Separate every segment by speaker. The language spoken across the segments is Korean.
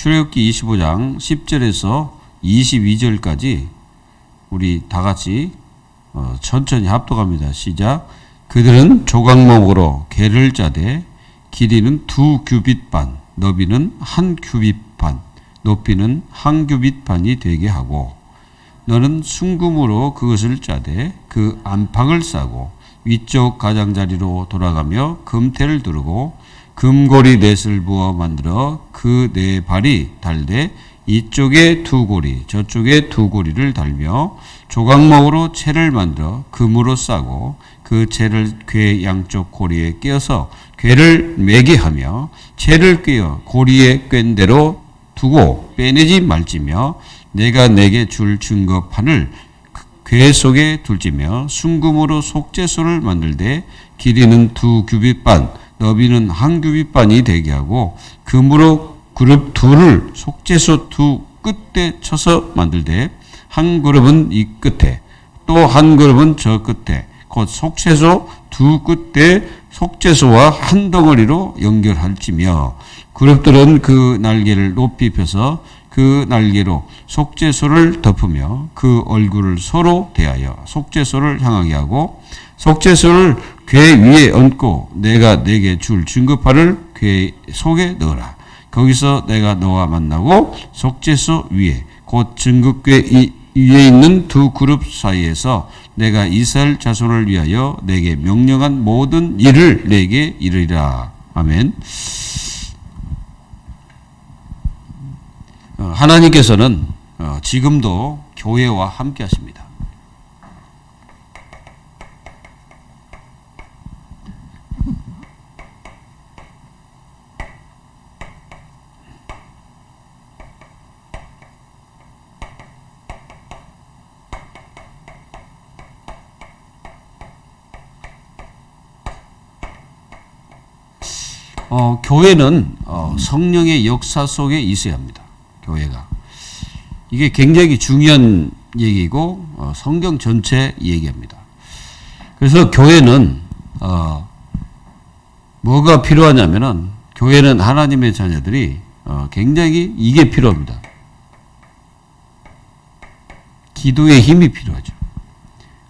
Speaker 1: 출애굽기 25장 10절에서 22절까지 우리 다 같이 천천히 합독합니다. 시작. 그들은 조각목으로 궤를 짜되 길이는 2규빗 반, 너비는 1규빗 반, 높이는 1규빗 반이 되게 하고 너는 순금으로 그것을 짜되 그 안팎을 싸고 위쪽 가장자리로 돌아가며 금태를 두르고 금고리 넷을 부어 만들어 그 네 발이 달되 이쪽에 2고리 저쪽에 2고리를 달며 조각목으로 채를 만들어 금으로 싸고 그 채를 궤 양쪽 고리에 꿰어서 궤를 매게 하며 채를 꿰어 고리에 꿰은 대로 두고 빼내지 말지며 내가 내게 줄 증거판을 궤 속에 둘지며 순금으로 속죄소를 만들되 길이는 2규빗 반 너비는 1규빗 반이 되게 하고 금으로 그룹 둘을 속죄소 두 끝에 쳐서 만들되 한 그룹은 이 끝에 또 한 그룹은 저 끝에 곧 속죄소 두 끝에 속죄소와 한 덩어리로 연결할지며 그룹들은 그 날개를 높이 펴서 그 날개로 속죄소를 덮으며 그 얼굴을 서로 대하여 속죄소를 향하게 하고 속죄소를 궤 위에 얹고 내가 내게 줄 증거판을 궤 속에 넣어라. 거기서 내가 너와 만나고 속죄소 위에 곧 증거궤 위에 있는 두 그룹 사이에서 내가 이스라엘 자손을 위하여 내게 명령한 모든 일을 내게 이르리라. 아멘. 하나님께서는 지금도 교회와 함께 하십니다. 교회는 성령의 역사 속에 있어야 합니다. 교회가. 이게 굉장히 중요한 얘기고 성경 전체 얘기합니다. 그래서 교회는 뭐가 필요하냐면은 교회는 하나님의 자녀들이 굉장히 이게 필요합니다. 기도의 힘이 필요하죠.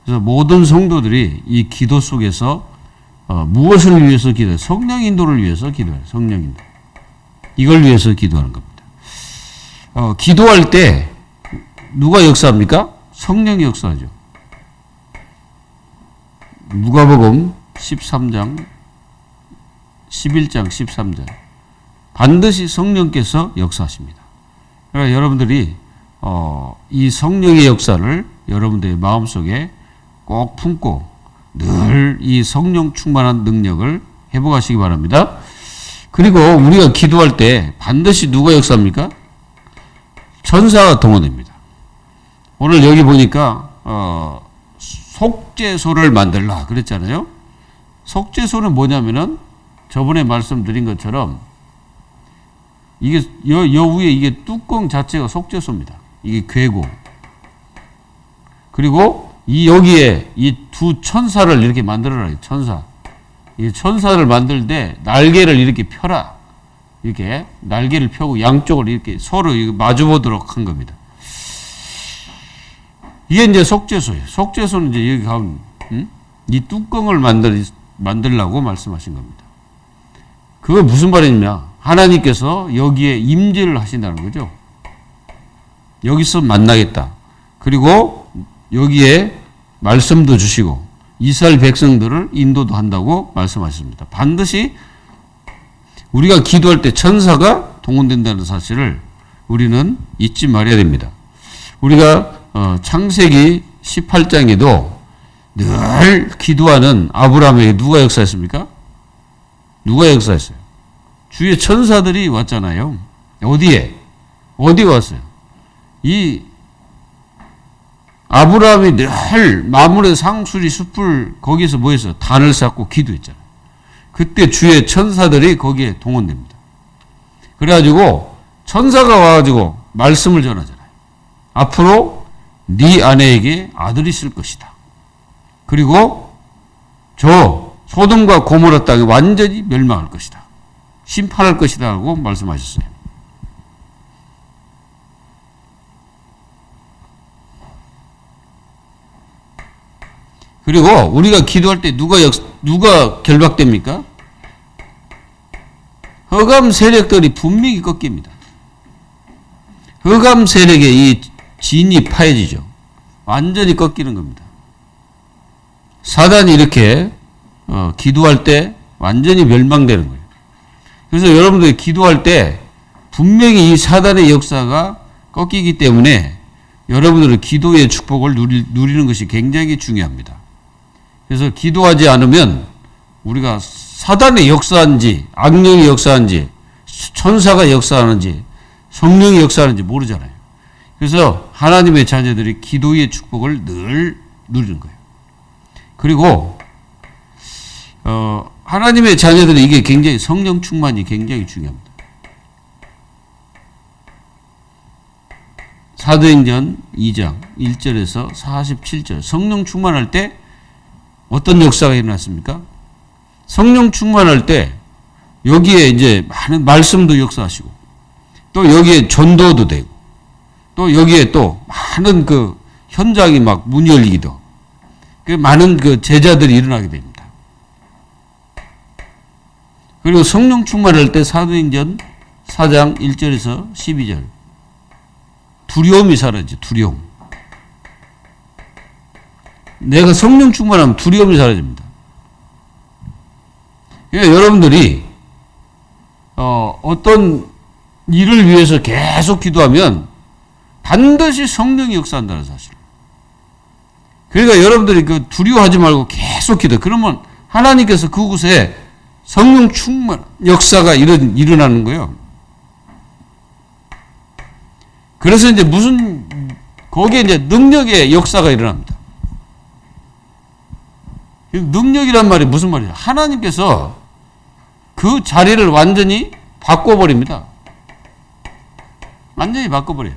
Speaker 1: 그래서 모든 성도들이 이 기도 속에서 무엇을 위해서 기도해요? 성령 인도를 위해서 기도해요. 성령 인도. 이걸 위해서 기도하는 겁니다. 기도할 때 누가 역사합니까? 성령이 역사하죠. 누가복음 13장, 11장, 13장. 반드시 성령께서 역사하십니다. 그러니까 여러분들이 이 성령의 역사를 여러분들의 마음속에 꼭 품고 늘 이 성령 충만한 능력을 회복하시기 바랍니다. 그리고 우리가 기도할 때 반드시 누가 역사합니까? 천사가 동원됩니다. 오늘 여기 보니까 속죄소를 만들라 그랬잖아요. 속죄소는 뭐냐면은 저번에 말씀드린 것처럼 이게 여 위에 이게 뚜껑 자체가 속죄소입니다. 이게 궤고 그리고 여기에 이 두 천사를 이렇게 만들어라. 천사. 이 천사를 만들 때 날개를 이렇게 펴라. 이렇게 날개를 펴고 양쪽을 이렇게 서로 마주보도록 한 겁니다. 이게 이제 속죄소예요. 속죄소는 이제 여기 가면 이 뚜껑을 만들라고 말씀하신 겁니다. 그거 무슨 말이냐? 하나님께서 여기에 임재를 하신다는 거죠. 여기서 만나겠다. 그리고 여기에 말씀도 주시고 이스라엘 백성들을 인도도 한다고 말씀하셨습니다. 반드시 우리가 기도할 때 천사가 동원된다는 사실을 우리는 잊지 말아야 됩니다. 우리가 창세기 18장에도 늘 기도하는 아브라함에게 누가 역사했습니까? 누가 역사했어요? 주의 천사들이 왔잖아요. 어디에 왔어요? 이 아브라함이 늘 마물의 상수리 숲을 거기서 뭐 했어요? 단을 쌓고 기도했잖아요. 그때 주의 천사들이 거기에 동원됩니다. 그래가지고 천사가 와가지고 말씀을 전하잖아요. 앞으로 네 아내에게 아들이 있을 것이다. 그리고 저 소돔과 고모라 땅이 완전히 멸망할 것이다. 심판할 것이다 하고 말씀하셨어요. 그리고 우리가 기도할 때 누가 결박됩니까? 흑암 세력들이 분명히 꺾입니다. 흑암 세력의 이 진이 파해지죠. 완전히 꺾이는 겁니다. 사단이 이렇게 기도할 때 완전히 멸망되는 거예요. 그래서 여러분들이 기도할 때 분명히 이 사단의 역사가 꺾이기 때문에 여러분들은 기도의 축복을 누리는 것이 굉장히 중요합니다. 그래서 기도하지 않으면 우리가 사단의 역사인지 악령이 역사인지 천사가 역사하는지 성령이 역사하는지 모르잖아요. 그래서 하나님의 자녀들이 기도의 축복을 늘 누리는 거예요. 그리고 하나님의 자녀들은 이게 굉장히 성령 충만이 굉장히 중요합니다. 사도행전 2장 1절에서 47절 성령 충만할 때 어떤 역사가 일어났습니까? 성령 충만할 때 여기에 이제 많은 말씀도 역사하시고 또 여기에 전도도 되고 또 여기에 또 많은 그 현장이 막 문이 열리기도 그 많은 그 제자들이 일어나게 됩니다. 그리고 성령 충만할 때 사도행전 4장 1절에서 12절 두려움이 사라지죠. 두려움. 내가 성령 충만하면 두려움이 사라집니다. 그러니까 여러분들이 어떤 일을 위해서 계속 기도하면 반드시 성령이 역사한다는 사실. 그러니까 여러분들이 그 두려워하지 말고 계속 기도. 그러면 하나님께서 그곳에 성령 충만 역사가 일어나는 거예요. 그래서 이제 거기에 이제 능력의 역사가 일어납니다. 능력이란 말이 무슨 말이냐? 하나님께서 그 자리를 완전히 바꿔버립니다. 완전히 바꿔버려요.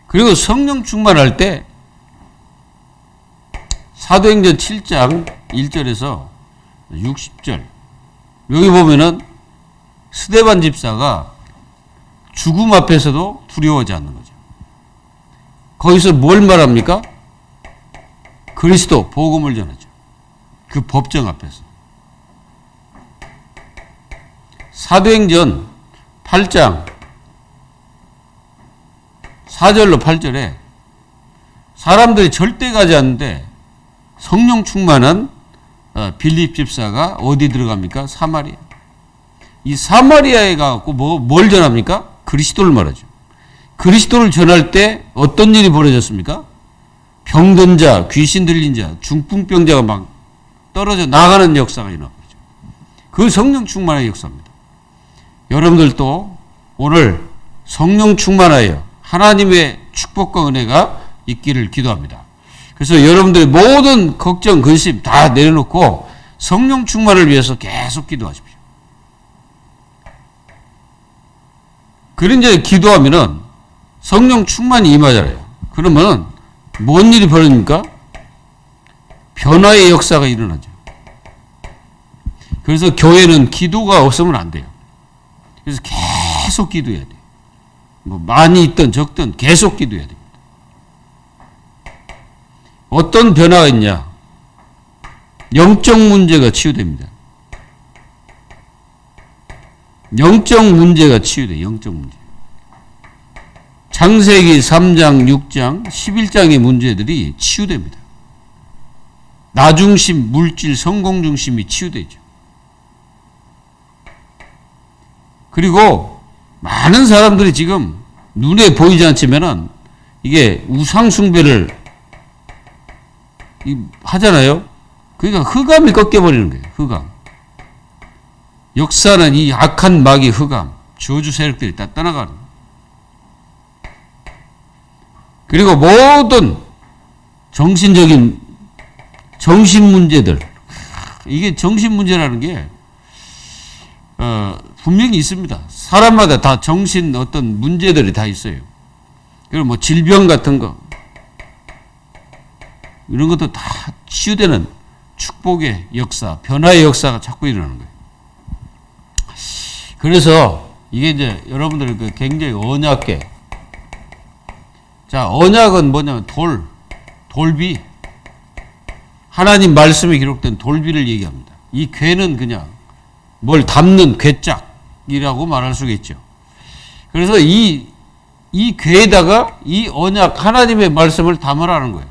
Speaker 1: 그리고 성령 충만할 때 사도행전 7장 1절에서 60절 여기 보면은 스데반 집사가 죽음 앞에서도 두려워하지 않는 거죠. 거기서 뭘 말합니까? 그리스도 복음을 전하죠. 그 법정 앞에서. 사도행전 8장 4절로 8절에 사람들이 절대 가지 않는데 성령 충만한 빌립 집사가 어디 들어갑니까? 사마리아. 이 사마리아에 가고 뭘 전합니까? 그리스도를 말하죠. 그리스도를 전할 때 어떤 일이 벌어졌습니까? 병든 자, 귀신 들린 자, 중풍병자가 막 떨어져 나가는 역사가 일어나죠. 그 성령 충만의 역사입니다. 여러분들도 오늘 성령 충만하여 하나님의 축복과 은혜가 있기를 기도합니다. 그래서 여러분들의 모든 걱정, 근심 다 내려놓고 성령 충만을 위해서 계속 기도하십시오. 그런 이제 기도하면은 성령 충만이 임하잖아요. 그러면 뭔 일이 벌어집니까? 변화의 역사가 일어나죠. 그래서 교회는 기도가 없으면 안 돼요. 그래서 계속 기도해야 돼요. 뭐 많이 있든 적든 계속 기도해야 됩니다. 어떤 변화가 있냐? 영적 문제가 치유됩니다. 영적 문제가 치유돼요. 영적 문제. 창세기 3장, 6장, 11장의 문제들이 치유됩니다. 나중심, 물질, 성공 중심이 치유되죠. 그리고 많은 사람들이 지금 눈에 보이지 않지만은 이게 우상숭배를 하잖아요. 그러니까 흑암이 꺾여버리는 거예요. 흑암. 역사는 이 악한 마귀 흑암, 저주 세력들이 다 떠나가는 거예요. 그리고 모든 정신적인 정신 문제들, 이게 정신 문제라는 게 분명히 있습니다. 사람마다 다 정신 어떤 문제들이 다 있어요. 그리고 뭐 질병 같은 거 이런 것도 다 치유되는 축복의 역사, 변화의 역사가 자꾸 일어나는 거예요. 그래서 이게 이제 여러분들 굉장히 언약계 자, 언약은 뭐냐면 돌비. 하나님 말씀이 기록된 돌비를 얘기합니다. 이 궤는 그냥 뭘 담는 궤짝이라고 말할 수가 있죠. 그래서 이 궤에다가 이 언약 하나님의 말씀을 담으라는 거예요.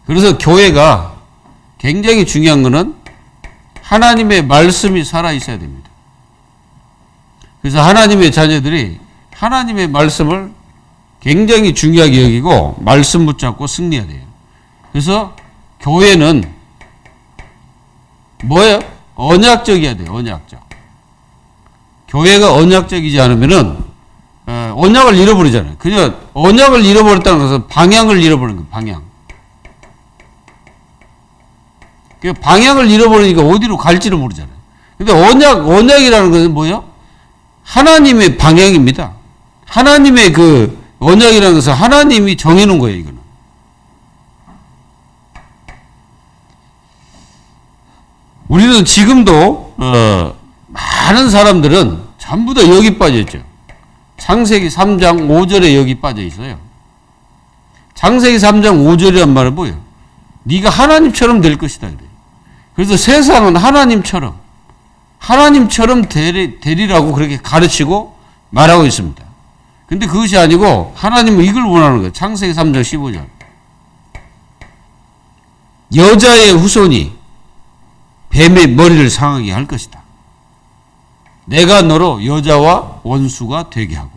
Speaker 1: 그래서 교회가 굉장히 중요한 것은 하나님의 말씀이 살아있어야 됩니다. 그래서 하나님의 자녀들이 하나님의 말씀을 굉장히 중요하게 여기고 말씀 붙잡고 승리해야 돼요. 그래서 교회는 뭐예요? 언약적이어야 돼요. 언약적. 교회가 언약적이지 않으면은 언약을 잃어버리잖아요. 그냥 언약을 잃어버렸다는 것은 방향을 잃어버리는 거예요. 방향. 방향을 잃어버리니까 어디로 갈지를 모르잖아요. 근데 언약이라는 것은 뭐예요? 하나님의 방향입니다. 하나님의 그 언약이라는 것은 하나님이 정해놓은 거예요, 이거는. 우리는 지금도, 많은 사람들은 전부 다 여기 빠져 있죠. 창세기 3장 5절에 여기 빠져 있어요. 창세기 3장 5절이란 말은 뭐예요? 네가 하나님처럼 될 것이다, 그래요. 그래서 세상은 하나님처럼 되리라고 그렇게 가르치고 말하고 있습니다. 근데 그것이 아니고 하나님은 이걸 원하는 거예요. 창세기 3장 15절. 여자의 후손이 뱀의 머리를 상하게 할 것이다. 내가 너로 여자와 원수가 되게 하고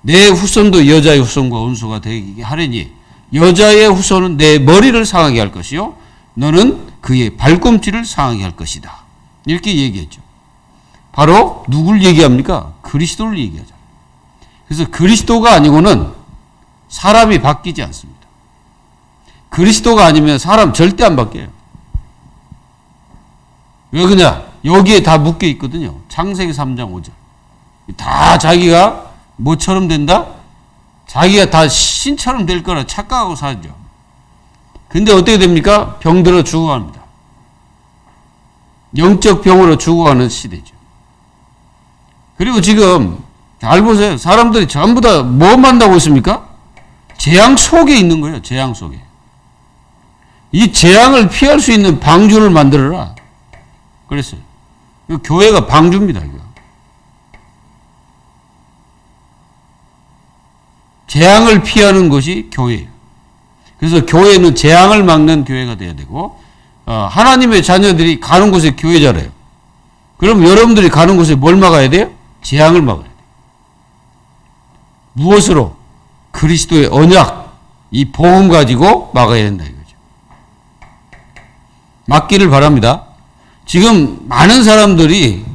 Speaker 1: 내 후손도 여자의 후손과 원수가 되게 하려니 여자의 후손은 내 머리를 상하게 할 것이요 너는 그의 발꿈치를 상하게 할 것이다. 이렇게 얘기했죠. 바로 누굴 얘기합니까? 그리스도를 얘기하잖아요. 그래서 그리스도가 아니고는 사람이 바뀌지 않습니다. 그리스도가 아니면 사람 절대 안 바뀌어요. 왜 그러냐? 여기에 다 묶여 있거든요. 창세기 3장 5절. 다 자기가 뭐처럼 된다? 자기가 다 신처럼 될 거라 착각하고 살죠. 근데 어떻게 됩니까? 병들어 죽어갑니다. 영적 병으로 죽어가는 시대죠. 그리고 지금 잘 보세요. 사람들이 전부 다 뭐 만나고 있습니까? 재앙 속에 있는 거예요. 재앙 속에. 이 재앙을 피할 수 있는 방주를 만들어라. 그랬어요. 교회가 방주입니다. 이거. 재앙을 피하는 것이 교회예요. 그래서 교회는 재앙을 막는 교회가 돼야 되고 하나님의 자녀들이 가는 곳에 교회잖아요. 그럼 여러분들이 가는 곳에 뭘 막아야 돼요? 재앙을 막아야 돼요. 무엇으로? 그리스도의 언약, 이 복음 가지고 막아야 된다 이거죠. 막기를 바랍니다. 지금 많은 사람들이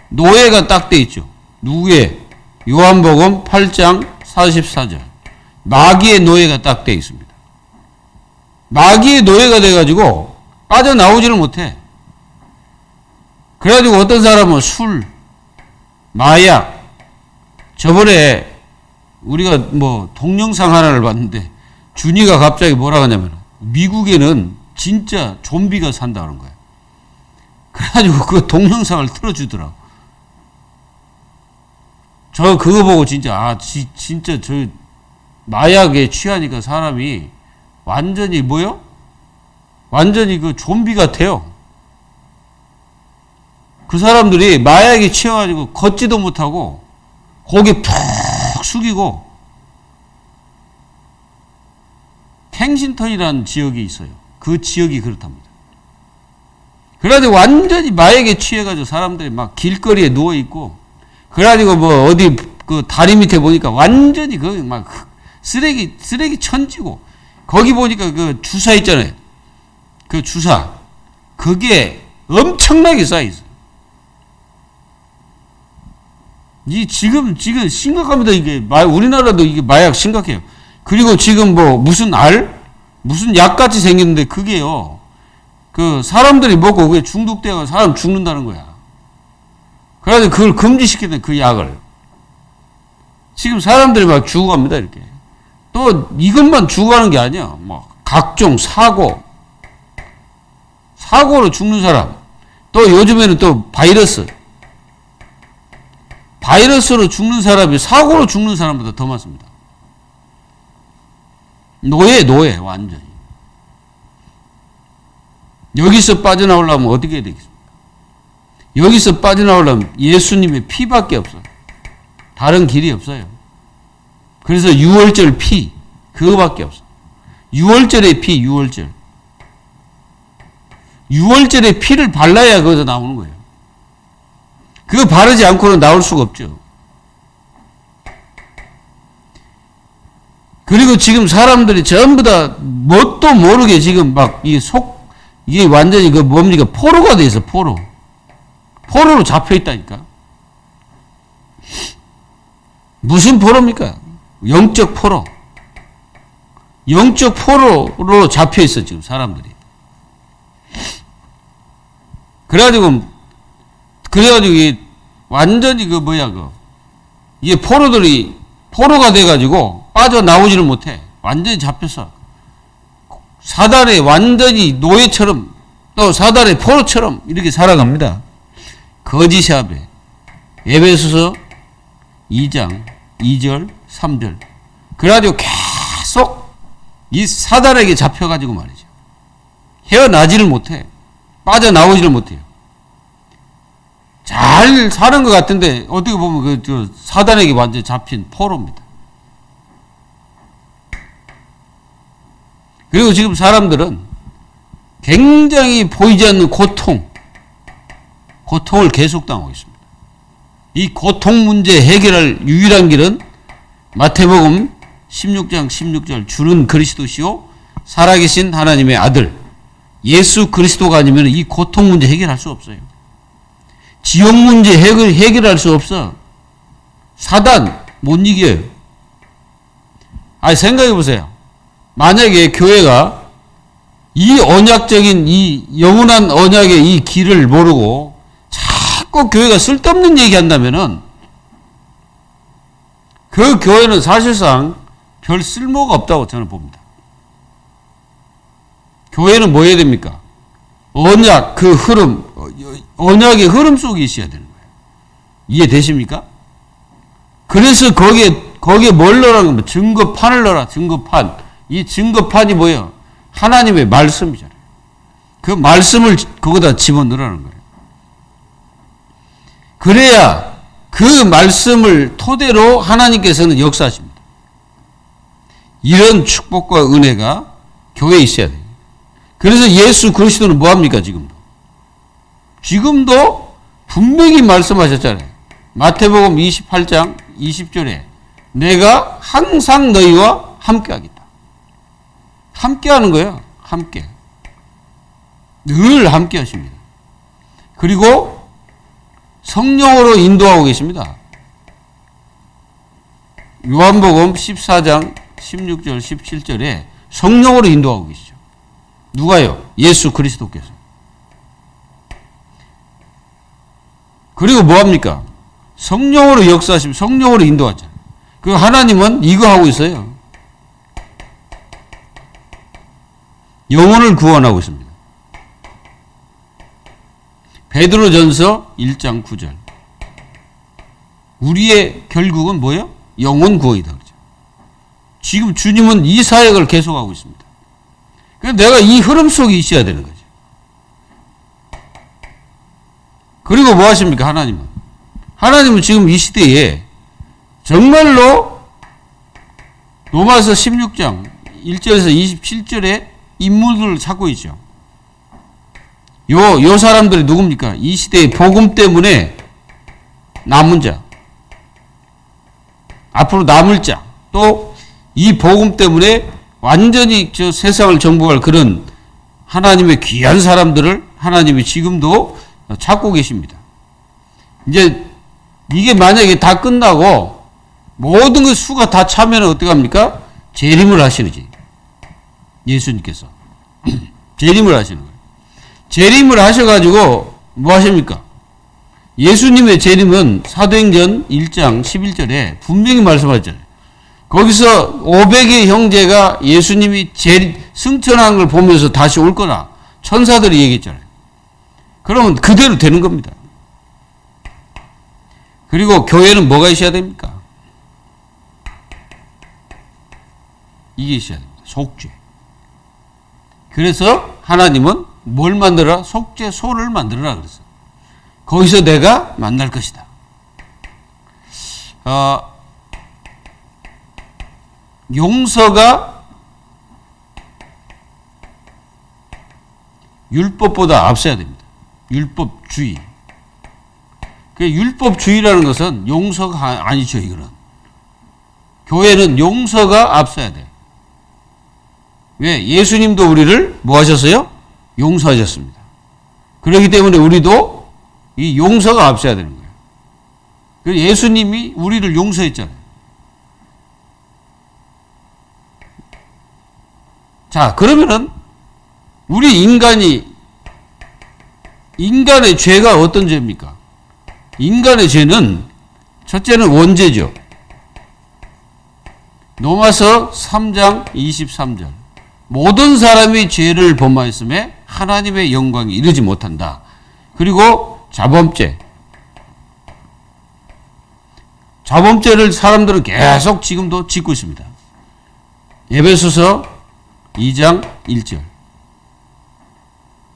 Speaker 1: 노예가 딱 돼 있죠. 누구의? 요한복음 8장 44절. 마귀의 노예가 딱 돼 있습니다. 마귀의 노예가 돼가지고 빠져나오지를 못해. 그래가지고 어떤 사람은 술, 마약, 저번에 우리가 뭐 동영상 하나를 봤는데 준이가 갑자기 뭐라 하냐면 미국에는 진짜 좀비가 산다는 거야. 그래가지고 그 동영상을 틀어주더라. 저 그거 보고 진짜 진짜 저 마약에 취하니까 사람이 완전히 뭐요? 완전히 그 좀비 같아요. 그 사람들이 마약에 취해가지고 걷지도 못하고 고개 푹 숙이고 켄싱턴이라는 지역이 있어요. 그 지역이 그렇답니다. 그래가지고 완전히 마약에 취해가지고 사람들이 막 길거리에 누워있고 그래가지고 뭐 어디 그 다리 밑에 보니까 완전히 거기 막 쓰레기 천지고 거기 보니까 그 주사 있잖아요. 그 주사 그게 엄청나게 쌓여있어요. 이 지금 심각합니다. 이게 우리나라도 이게 마약 심각해요. 그리고 지금 뭐 무슨 무슨 약같이 생겼는데 그게요. 그 사람들이 먹고 그게 중독되어서 사람 죽는다는 거야. 그래서 그걸 금지시키는 그 약을. 지금 사람들이 막 죽어갑니다, 이렇게. 또 이것만 죽어가는 게 아니야. 뭐 각종 사고로 죽는 사람. 또 요즘에는 또 바이러스. 바이러스로 죽는 사람이 사고로 죽는 사람보다 더 많습니다. 노예, 완전히. 여기서 빠져나오려면 어떻게 해야 되겠습니까? 여기서 빠져나오려면 예수님의 피밖에 없어요. 다른 길이 없어요. 그래서 6월절 피, 그거밖에 없어. 6월절의 피, 6월절. 6월절의 피를 발라야 거기서 나오는 거예요. 그거 바르지 않고는 나올 수가 없죠. 그리고 지금 사람들이 전부 다 뭣도 모르게 지금 막 이게 완전히 그 뭡니까? 포로가 돼 있어, 포로. 포로로 잡혀 있다니까. 무슨 포로입니까? 영적 포로. 영적 포로로 잡혀 있어, 지금 사람들이. 그래가지고 이게 완전히 이게 포로가 돼가지고 빠져나오지를 못해. 완전히 잡혀서. 사단의 완전히 노예처럼 또 사단의 포로처럼 이렇게 살아갑니다. 거짓의 아베. 에베소서 2장 2절 3절. 그래가지고 계속 이 사단에게 잡혀가지고 말이죠. 헤어나지를 못해. 빠져나오지를 못해요. 잘 사는 것 같은데 어떻게 보면 사단에게 완전히 잡힌 포로입니다. 그리고 지금 사람들은 굉장히 보이지 않는 고통을 계속 당하고 있습니다. 이 고통 문제 해결할 유일한 길은 마태복음 16장 16절 주는 그리스도시요 살아계신 하나님의 아들 예수 그리스도가 아니면 이 고통 문제 해결할 수 없어요. 지옥 문제 해결할 수 없어. 사단 못 이겨요. 생각해 보세요. 만약에 교회가 이 언약적인 이 영원한 언약의 이 길을 모르고 자꾸 교회가 쓸데없는 얘기 한다면은 그 교회는 사실상 별 쓸모가 없다고 저는 봅니다. 교회는 뭐 해야 됩니까? 언약 그 흐름, 언약의 흐름 속에 있어야 되는 거예요. 이해되십니까? 그래서 거기에 뭘 넣으라는 겁니다. 증거판을 넣어라. 증거판. 이 증거판이 뭐예요? 하나님의 말씀이잖아요. 그 말씀을 거기다 집어넣으라는 거예요. 그래야 그 말씀을 토대로 하나님께서는 역사하십니다. 이런 축복과 은혜가 교회에 있어야 돼요. 그래서 예수 그리스도는 뭐합니까? 지금도 분명히 말씀하셨잖아요. 마태복음 28장 20절에 내가 항상 너희와 함께하겠다. 함께하는 거예요. 함께. 늘 함께 하십니다. 그리고 성령으로 인도하고 계십니다. 요한복음 14장 16절 17절에 성령으로 인도하고 계시죠. 누가요? 예수 그리스도께서. 그리고 뭐합니까? 성령으로 역사하시면 성령으로 인도하잖아요. 그 하나님은 이거 하고 있어요. 영혼을 구원하고 있습니다. 베드로전서 1장 9절. 우리의 결국은 뭐예요? 영혼 구원이다. 그러죠. 지금 주님은 이 사역을 계속하고 있습니다. 그래서 내가 이 흐름 속에 있어야 되는 거죠. 그리고 뭐 하십니까? 하나님은 지금 이 시대에 정말로 로마서 16장 1절에서 27절에 인물들을 찾고 있죠. 요 사람들이 누굽니까? 이 시대의 복음 때문에 남은 자, 앞으로 남을 자, 또 이 복음 때문에 완전히 저 세상을 정복할 그런 하나님의 귀한 사람들을 하나님이 지금도 찾고 계십니다. 이제 이게 만약에 다 끝나고 모든 그 수가 다 차면 어떻게 합니까? 재림을 하시는지 예수님께서 재림을 하시는 거예요. 재림을 하셔가지고 뭐 하십니까? 예수님의 재림은 사도행전 1장 11절에 분명히 말씀하셨잖아요. 거기서 500의 형제가 예수님이 승천한 걸 보면서 다시 올 거라 천사들이 얘기했잖아요. 그러면 그대로 되는 겁니다. 그리고 교회는 뭐가 있어야 됩니까? 이게 있어야 됩니다. 속죄. 그래서 하나님은 뭘 만들어라? 속죄소를 만들어라 그랬어요. 거기서 내가 만날 것이다. 용서가 율법보다 앞서야 됩니다. 율법주의. 그 율법주의라는 것은 용서가 아니죠, 이거는. 교회는 용서가 앞서야 돼. 왜? 예수님도 우리를 뭐 하셨어요? 용서하셨습니다. 그렇기 때문에 우리도 이 용서가 앞서야 되는 거예요. 그 예수님이 우리를 용서했잖아요. 자, 그러면은 우리 인간의 죄가 어떤 죄입니까? 인간의 죄는 첫째는 원죄죠. 로마서 3장 23절. 모든 사람이 죄를 범하였음에 하나님의 영광이 이르지 못한다. 그리고 자범죄. 자범죄를 사람들은 계속 지금도 짓고 있습니다. 에베소서 2장 1절.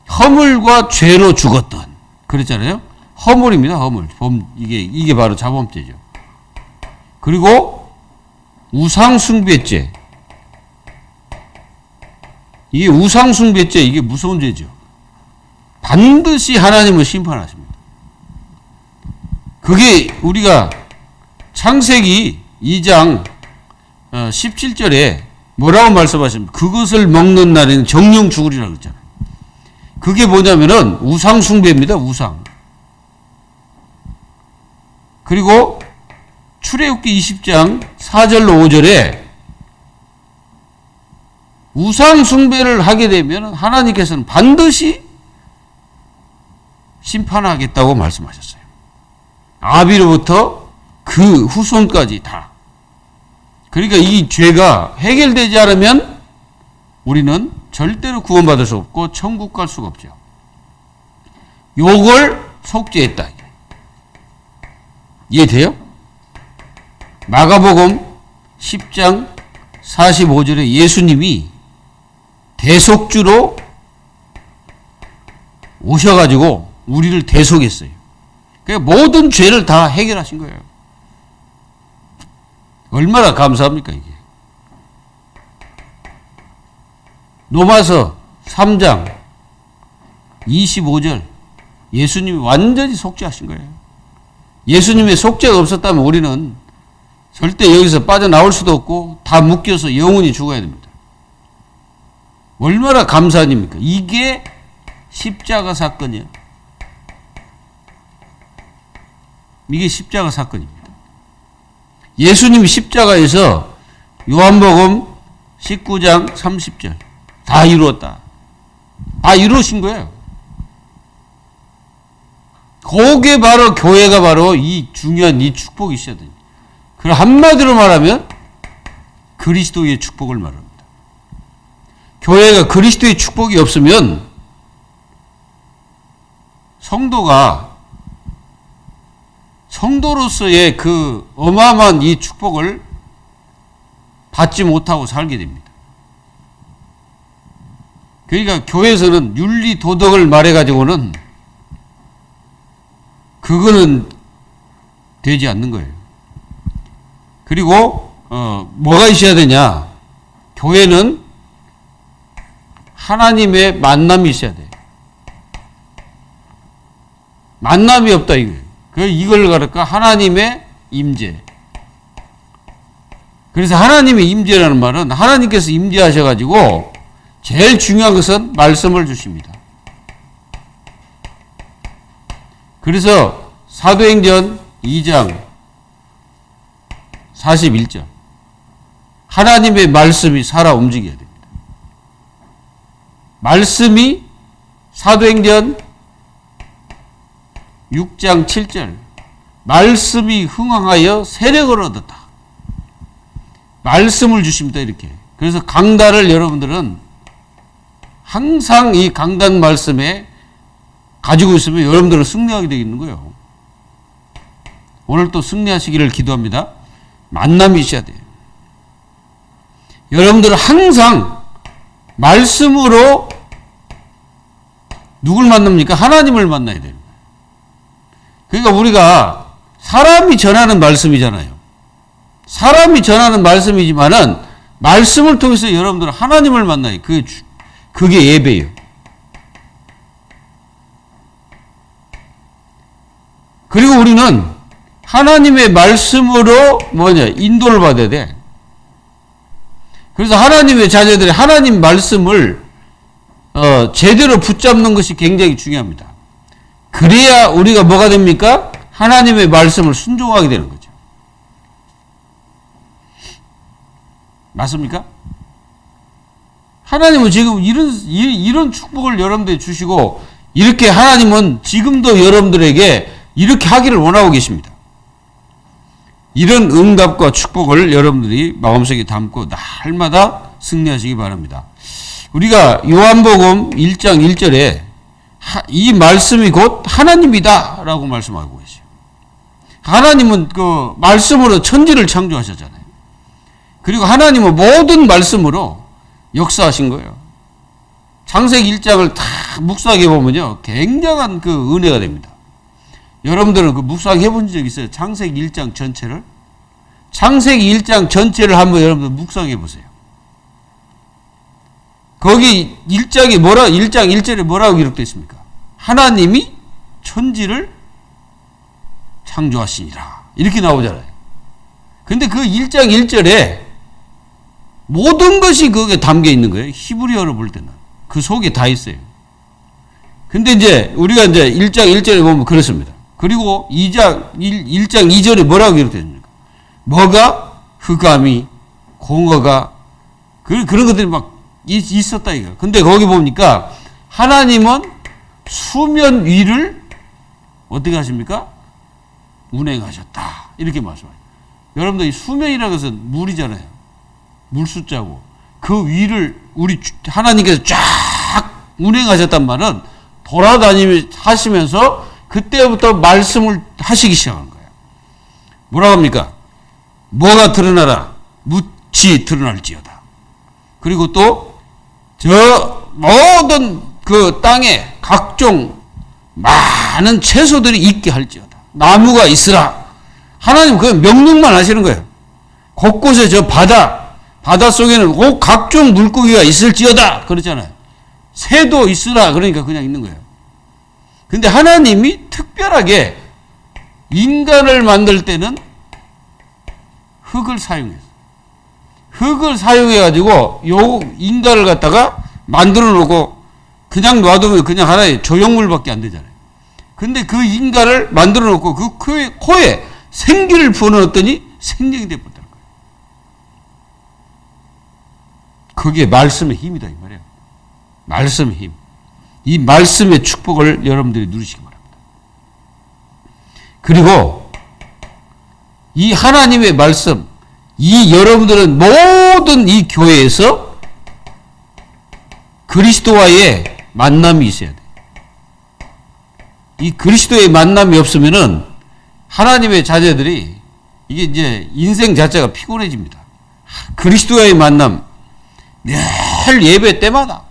Speaker 1: 허물과 죄로 죽었던. 그랬잖아요. 허물입니다. 허물. 이게 바로 자범죄죠. 그리고 우상숭배죄. 이게 우상숭배죄, 이게 무서운 죄죠. 반드시 하나님은 심판하십니다. 그게 우리가 창세기 2장 17절에 뭐라고 말씀하십니까? 그것을 먹는 날에는 정령 죽으리라고 했잖아요. 그게 뭐냐면은 우상숭배입니다. 우상. 그리고 출애굽기 20장 4절로 5절에 우상숭배를 하게 되면 하나님께서는 반드시 심판하겠다고 말씀하셨어요. 아비로부터 그 후손까지 다. 그러니까 이 죄가 해결되지 않으면 우리는 절대로 구원받을 수 없고 천국 갈 수가 없죠. 요걸 속죄했다. 이해돼요? 마가복음 10장 45절에 예수님이 대속주로 오셔가지고 우리를 대속했어요. 그러니까 모든 죄를 다 해결하신 거예요. 얼마나 감사합니까, 이게. 로마서 3장 25절 예수님이 완전히 속죄하신 거예요. 예수님의 속죄가 없었다면 우리는 절대 여기서 빠져나올 수도 없고 다 묶여서 영원히 죽어야 됩니다. 얼마나 감사한 일입니까? 이게 십자가 사건이에요. 이게 십자가 사건입니다. 예수님이 십자가에서 요한복음 19장 30절 다 이루었다. 다 이루신 거예요. 그게 바로 교회가 바로 이 중요한 이 축복이 있어야 됩니다. 그럼 한마디로 말하면 그리스도의 축복을 말합니다. 교회가 그리스도의 축복이 없으면 성도로서의 그 어마어마한 이 축복을 받지 못하고 살게 됩니다. 그러니까 교회에서는 윤리 도덕을 말해가지고는 그거는 되지 않는 거예요. 그리고 뭐가 있어야 되냐? 교회는 하나님의 만남이 있어야 돼. 만남이 없다 이거예요. 이걸 가를까? 하나님의 임재. 그래서 하나님의 임재라는 말은 하나님께서 임재하셔가지고 제일 중요한 것은 말씀을 주십니다. 그래서 사도행전 2장 41절 하나님의 말씀이 살아 움직여야 됩니다. 말씀이 사도행전 6장 7절 말씀이 흥황하여 세력을 얻었다. 말씀을 주십니다. 이렇게. 그래서 강단을 여러분들은 항상 이 강단 말씀에 가지고 있으면 여러분들은 승리하게 되어 있는 거예요. 오늘 또 승리하시기를 기도합니다. 만남이 있어야 돼요. 여러분들은 항상 말씀으로 누굴 만납니까? 하나님을 만나야 됩니다. 그러니까 우리가 사람이 전하는 말씀이잖아요. 사람이 전하는 말씀이지만은 말씀을 통해서 여러분들은 하나님을 만나요. 그게 예배예요. 그리고 우리는 하나님의 말씀으로 인도를 받아야 돼. 그래서 하나님의 자녀들이 하나님 말씀을 제대로 붙잡는 것이 굉장히 중요합니다. 그래야 우리가 뭐가 됩니까? 하나님의 말씀을 순종하게 되는 거죠. 맞습니까? 하나님은 지금 이런 축복을 여러분들에게 주시고, 이렇게 하나님은 지금도 여러분들에게 이렇게 하기를 원하고 계십니다. 이런 응답과 축복을 여러분들이 마음속에 담고 날마다 승리하시기 바랍니다. 우리가 요한복음 1장 1절에 이 말씀이 곧 하나님이다 라고 말씀하고 계세요. 하나님은 그 말씀으로 천지를 창조하셨잖아요. 그리고 하나님은 모든 말씀으로 역사하신 거예요. 창세기 1장을 다 묵상해 보면요, 굉장한 그 은혜가 됩니다. 여러분들은 그 묵상해 본 적 있어요? 창세기 1장 전체를? 창세기 1장 전체를 한번 여러분들 묵상해 보세요. 거기 1장 1절에 뭐라고 기록되어 있습니까? 하나님이 천지를 창조하시니라. 이렇게 나오잖아요. 근데 그 1장 1절에 모든 것이 거기에 담겨 있는 거예요. 히브리어로 볼 때는. 그 속에 다 있어요. 근데 이제 우리가 이제 1장 1절에 보면 그렇습니다. 그리고 1장 2절에 뭐라고 기록되어 있습니까? 뭐가? 흑암이, 공허가, 그런 것들이 막 있었다 이거. 근데 거기 보니까 하나님은 수면 위를 어떻게 하십니까? 운행하셨다. 이렇게 말씀해요. 여러분들 이 수면이라는 것은 물이잖아요. 물 숫자고. 그 위를 우리 하나님께서 쫙 운행하셨단 말은 돌아다니면서 하시면서 그때부터 말씀을 하시기 시작한 거예요. 뭐라고 합니까? 뭐가 드러나라? 묻이 드러날지어다. 그리고 또 저 모든 그 땅에 각종 많은 채소들이 있게 할지어다. 나무가 있으라. 하나님 그 명령만 하시는 거예요. 곳곳에 저 바다 속에는 꼭 각종 물고기가 있을지어다. 그렇잖아요. 새도 있으라. 그러니까 그냥 있는 거예요. 근데 하나님이 특별하게 인간을 만들 때는 흙을 사용했어요. 흙을 사용해가지고 요 인간을 갖다가 만들어 놓고 그냥 놔두면 그냥 하나의 조형물밖에 안 되잖아요. 근데 그 인간을 만들어 놓고 그 코에 생기를 부어넣었더니 생명이 되어버렸다는 거예요. 그게 말씀의 힘이다 이 말이에요. 말씀의 힘. 이 말씀의 축복을 여러분들이 누리시기 바랍니다. 그리고 이 하나님의 말씀, 이 여러분들은 모든 이 교회에서 그리스도와의 만남이 있어야 돼요. 이 그리스도의 만남이 없으면은 하나님의 자녀들이 이게 이제 인생 자체가 피곤해집니다. 그리스도와의 만남, 늘 예배 때마다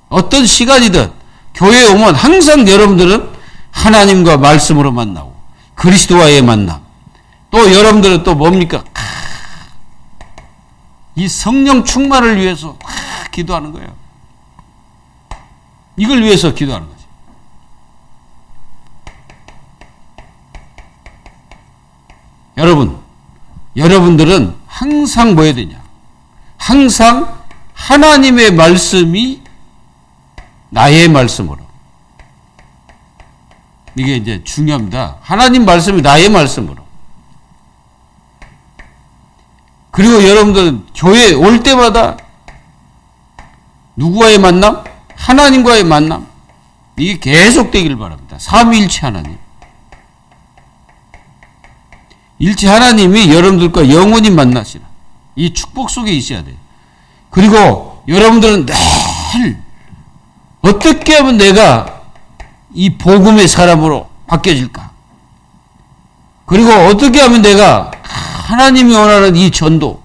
Speaker 1: 어떤 시간이든 교회에 오면 항상 여러분들은 하나님과 말씀으로 만나고 그리스도와의 만남. 또 여러분들은 또 뭡니까? 이 성령 충만을 위해서 기도하는 거예요. 이걸 위해서 기도하는 거죠. 여러분들은 항상 뭐 해야 되냐? 항상 하나님의 말씀이 나의 말씀으로. 이게 이제 중요합니다. 하나님 말씀이 나의 말씀으로. 그리고 여러분들은 교회에 올 때마다 누구와의 만남? 하나님과의 만남. 이게 계속 되길 바랍니다. 삼위일체 하나님. 일체 하나님이 여러분들과 영원히 만나시라. 이 축복 속에 있어야 돼요. 그리고 여러분들은 늘 어떻게 하면 내가 이 복음의 사람으로 바뀌어질까? 그리고 어떻게 하면 내가 하나님이 원하는 이 전도,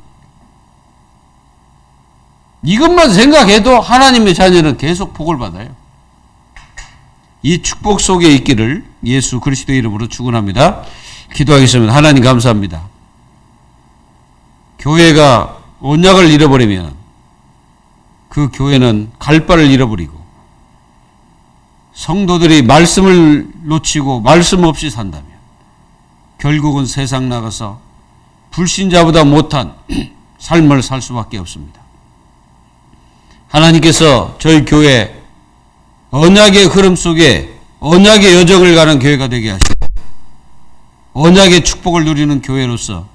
Speaker 1: 이것만 생각해도 하나님의 자녀는 계속 복을 받아요. 이 축복 속에 있기를 예수 그리스도의 이름으로 축원합니다. 기도하겠습니다. 하나님 감사합니다. 교회가 언약을 잃어버리면 그 교회는 갈 바를 잃어버리고 성도들이 말씀을 놓치고 말씀 없이 산다면 결국은 세상 나가서 불신자보다 못한 삶을 살 수밖에 없습니다. 하나님께서 저희 교회 언약의 흐름 속에 언약의 여정을 가는 교회가 되게 하시고 언약의 축복을 누리는 교회로서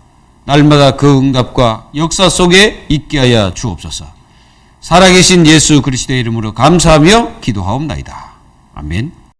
Speaker 1: 날마다 그 응답과 역사 속에 있게 하여 주옵소서. 살아계신 예수 그리스도의 이름으로 감사하며 기도하옵나이다. 아멘.